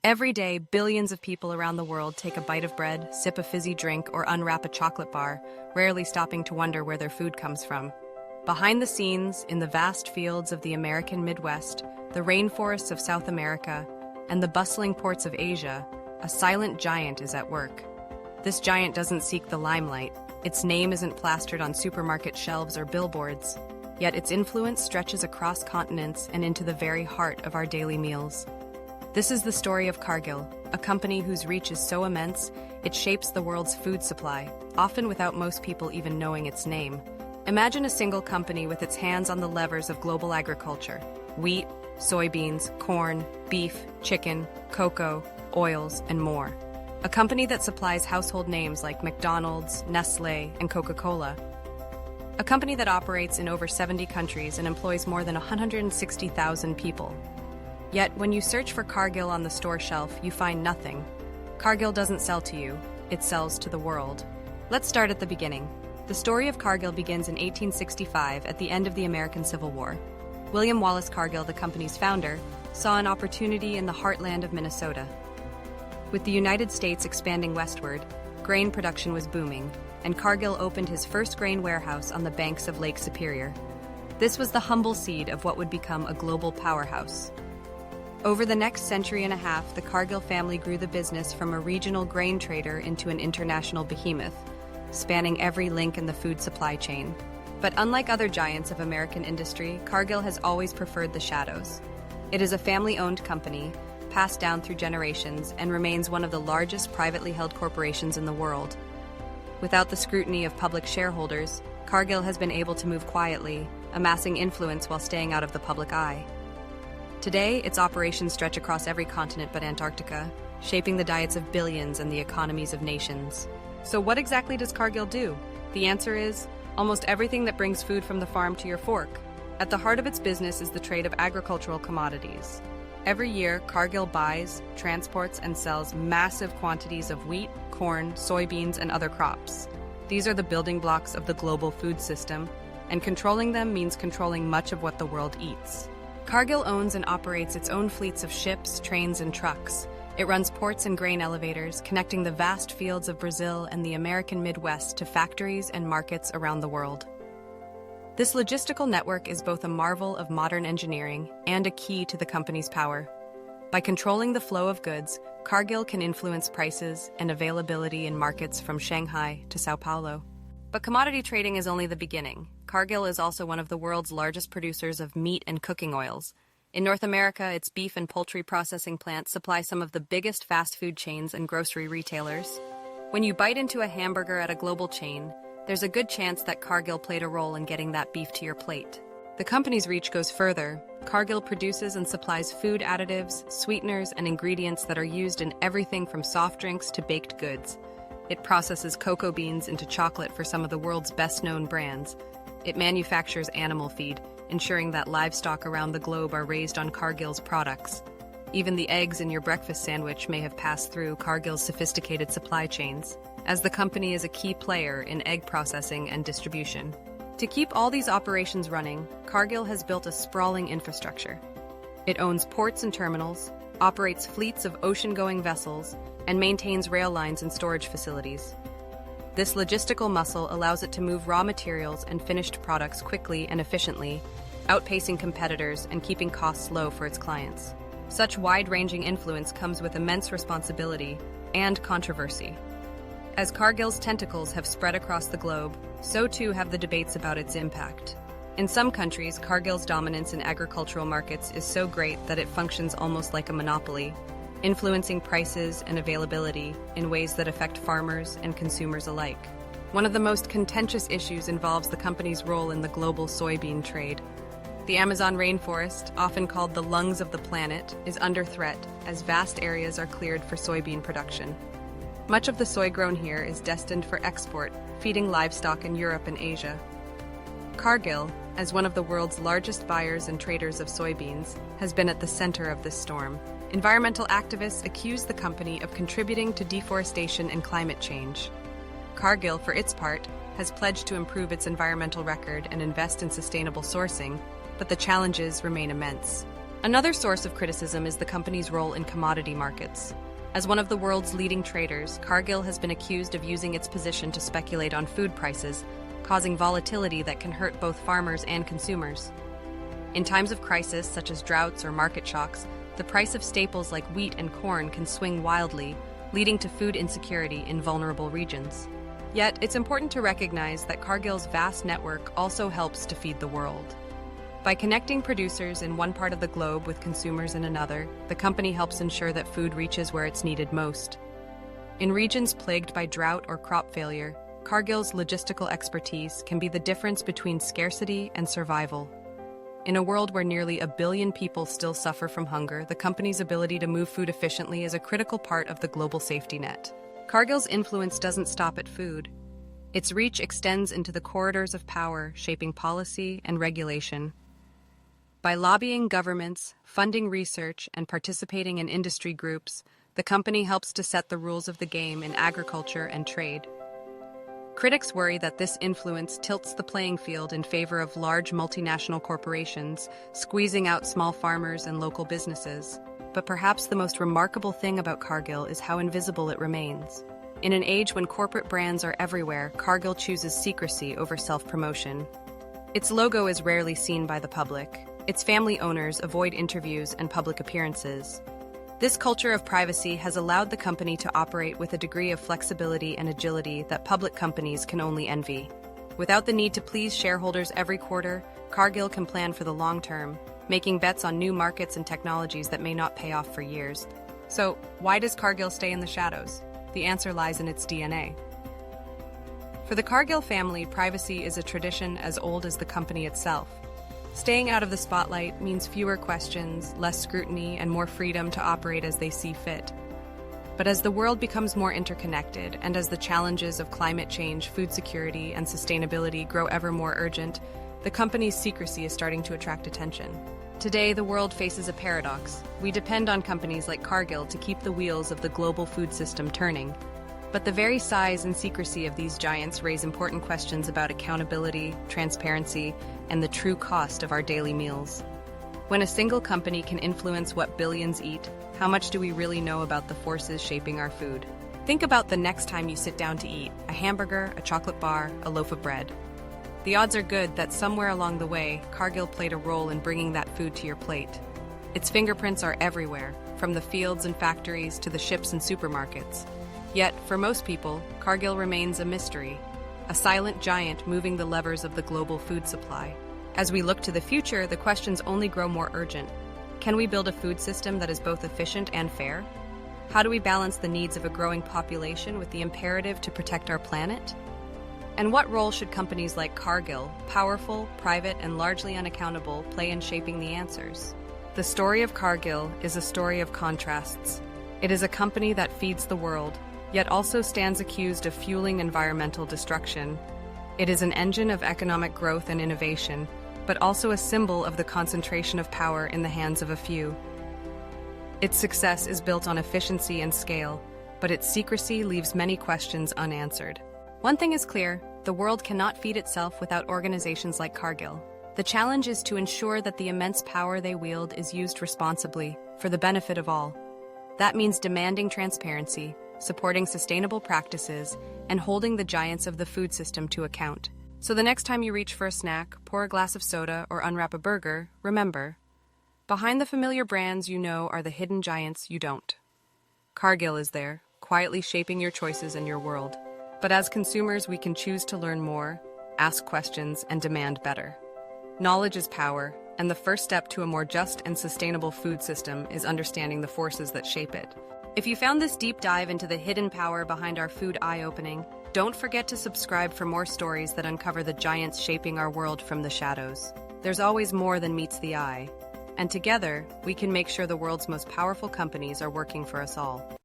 Every day, billions of people around the world take a bite of bread, sip a fizzy drink, or unwrap a chocolate bar, rarely stopping to wonder where their food comes from. Behind the scenes, in the vast fields of the American Midwest, the rainforests of South America, and the bustling ports of Asia, a silent giant is at work. This giant doesn't seek the limelight. Its name isn't plastered on supermarket shelves or billboards, yet its influence stretches across continents and into the very heart of our daily meals. This is the story of Cargill, a company whose reach is so immense, it shapes the world's food supply, often without most people even knowing its name. Imagine a single company with its hands on the levers of global agriculture: wheat, soybeans, corn, beef, chicken, cocoa, oils, and more. A company that supplies household names like McDonald's, Nestlé, and Coca-Cola. A company that operates in over 70 countries and employs more than 160,000 people. Yet, when you search for Cargill on the store shelf, you find nothing. Cargill doesn't sell to you, it sells to the world. Let's start at the beginning. The story of Cargill begins in 1865 at the end of the American Civil War. William Wallace Cargill, the company's founder, saw an opportunity in the heartland of Minnesota. With the United States expanding westward, grain production was booming, and Cargill opened his first grain warehouse on the banks of Lake Superior. This was the humble seed of what would become a global powerhouse. Over the next century and a half, the Cargill family grew the business from a regional grain trader into an international behemoth, spanning every link in the food supply chain. But unlike other giants of American industry, Cargill has always preferred the shadows. It is a family-owned company, passed down through generations, and remains one of the largest privately held corporations in the world. Without the scrutiny of public shareholders, Cargill has been able to move quietly, amassing influence while staying out of the public eye. Today, its operations stretch across every continent but Antarctica, shaping the diets of billions and the economies of nations. So what exactly does Cargill do? The answer is almost everything that brings food from the farm to your fork. At the heart of its business is the trade of agricultural commodities. Every year, Cargill buys, transports, and sells massive quantities of wheat, corn, soybeans, and other crops. These are the building blocks of the global food system, and controlling them means controlling much of what the world eats. Cargill owns and operates its own fleets of ships, trains, and trucks. It runs ports and grain elevators, connecting the vast fields of Brazil and the American Midwest to factories and markets around the world. This logistical network is both a marvel of modern engineering and a key to the company's power. By controlling the flow of goods, Cargill can influence prices and availability in markets from Shanghai to Sao Paulo. But commodity trading is only the beginning. Cargill is also one of the world's largest producers of meat and cooking oils. In North America, its beef and poultry processing plants supply some of the biggest fast food chains and grocery retailers. When you bite into a hamburger at a global chain, there's a good chance that Cargill played a role in getting that beef to your plate. The company's reach goes further. Cargill produces and supplies food additives, sweeteners, and ingredients that are used in everything from soft drinks to baked goods. It processes cocoa beans into chocolate for some of the world's best-known brands. It manufactures animal feed, ensuring that livestock around the globe are raised on Cargill's products. Even the eggs in your breakfast sandwich may have passed through Cargill's sophisticated supply chains, as the company is a key player in egg processing and distribution. To keep all these operations running, Cargill has built a sprawling infrastructure. It owns ports and terminals, operates fleets of ocean-going vessels, and maintains rail lines and storage facilities. This logistical muscle allows it to move raw materials and finished products quickly and efficiently, outpacing competitors and keeping costs low for its clients. Such wide-ranging influence comes with immense responsibility and controversy. As Cargill's tentacles have spread across the globe, so too have the debates about its impact. In some countries, Cargill's dominance in agricultural markets is so great that it functions almost like a monopoly, influencing prices and availability in ways that affect farmers and consumers alike. One of the most contentious issues involves the company's role in the global soybean trade. The Amazon rainforest, often called the lungs of the planet, is under threat as vast areas are cleared for soybean production. Much of the soy grown here is destined for export, feeding livestock in Europe and Asia. Cargill, as one of the world's largest buyers and traders of soybeans, has been at the center of this storm. Environmental activists accuse the company of contributing to deforestation and climate change. Cargill, for its part, has pledged to improve its environmental record and invest in sustainable sourcing, but the challenges remain immense. Another source of criticism is the company's role in commodity markets. As one of the world's leading traders, Cargill has been accused of using its position to speculate on food prices, causing volatility that can hurt both farmers and consumers. In times of crisis, such as droughts or market shocks, the price of staples like wheat and corn can swing wildly, leading to food insecurity in vulnerable regions. Yet, it's important to recognize that Cargill's vast network also helps to feed the world. By connecting producers in one part of the globe with consumers in another, the company helps ensure that food reaches where it's needed most. In regions plagued by drought or crop failure, Cargill's logistical expertise can be the difference between scarcity and survival. In a world where nearly 1 billion people still suffer from hunger, the company's ability to move food efficiently is a critical part of the global safety net. Cargill's influence doesn't stop at food. Its reach extends into the corridors of power, shaping policy and regulation. By lobbying governments, funding research, and participating in industry groups, the company helps to set the rules of the game in agriculture and trade. Critics worry that this influence tilts the playing field in favor of large multinational corporations, squeezing out small farmers and local businesses. But perhaps the most remarkable thing about Cargill is how invisible it remains. In an age when corporate brands are everywhere, Cargill chooses secrecy over self-promotion. Its logo is rarely seen by the public. Its family owners avoid interviews and public appearances. This culture of privacy has allowed the company to operate with a degree of flexibility and agility that public companies can only envy. Without the need to please shareholders every quarter, Cargill can plan for the long term, making bets on new markets and technologies that may not pay off for years. So, why does Cargill stay in the shadows? The answer lies in its DNA. For the Cargill family, privacy is a tradition as old as the company itself. Staying out of the spotlight means fewer questions, less scrutiny, and more freedom to operate as they see fit. But as the world becomes more interconnected, and as the challenges of climate change, food security, and sustainability grow ever more urgent, the company's secrecy is starting to attract attention. Today, the world faces a paradox. We depend on companies like Cargill to keep the wheels of the global food system turning. But the very size and secrecy of these giants raise important questions about accountability, transparency, and the true cost of our daily meals. When a single company can influence what billions eat, how much do we really know about the forces shaping our food? Think about the next time you sit down to eat: a hamburger, a chocolate bar, a loaf of bread. The odds are good that somewhere along the way, Cargill played a role in bringing that food to your plate. Its fingerprints are everywhere, from the fields and factories to the ships and supermarkets. Yet, for most people, Cargill remains a mystery, a silent giant moving the levers of the global food supply. As we look to the future, the questions only grow more urgent. Can we build a food system that is both efficient and fair? How do we balance the needs of a growing population with the imperative to protect our planet? And what role should companies like Cargill, powerful, private, and largely unaccountable, play in shaping the answers? The story of Cargill is a story of contrasts. It is a company that feeds the world, yet also stands accused of fueling environmental destruction. It is an engine of economic growth and innovation, but also a symbol of the concentration of power in the hands of a few. Its success is built on efficiency and scale, but its secrecy leaves many questions unanswered. One thing is clear: the world cannot feed itself without organizations like Cargill. The challenge is to ensure that the immense power they wield is used responsibly, for the benefit of all. That means demanding transparency, supporting sustainable practices, and holding the giants of the food system to account. So the next time you reach for a snack, pour a glass of soda, or unwrap a burger, remember, behind the familiar brands you know are the hidden giants you don't. Cargill is there, quietly shaping your choices and your world. But as consumers, we can choose to learn more, ask questions, and demand better. Knowledge is power, and the first step to a more just and sustainable food system is understanding the forces that shape it. If you found this deep dive into the hidden power behind our food eye-opening, don't forget to subscribe for more stories that uncover the giants shaping our world from the shadows. There's always more than meets the eye, and together, we can make sure the world's most powerful companies are working for us all.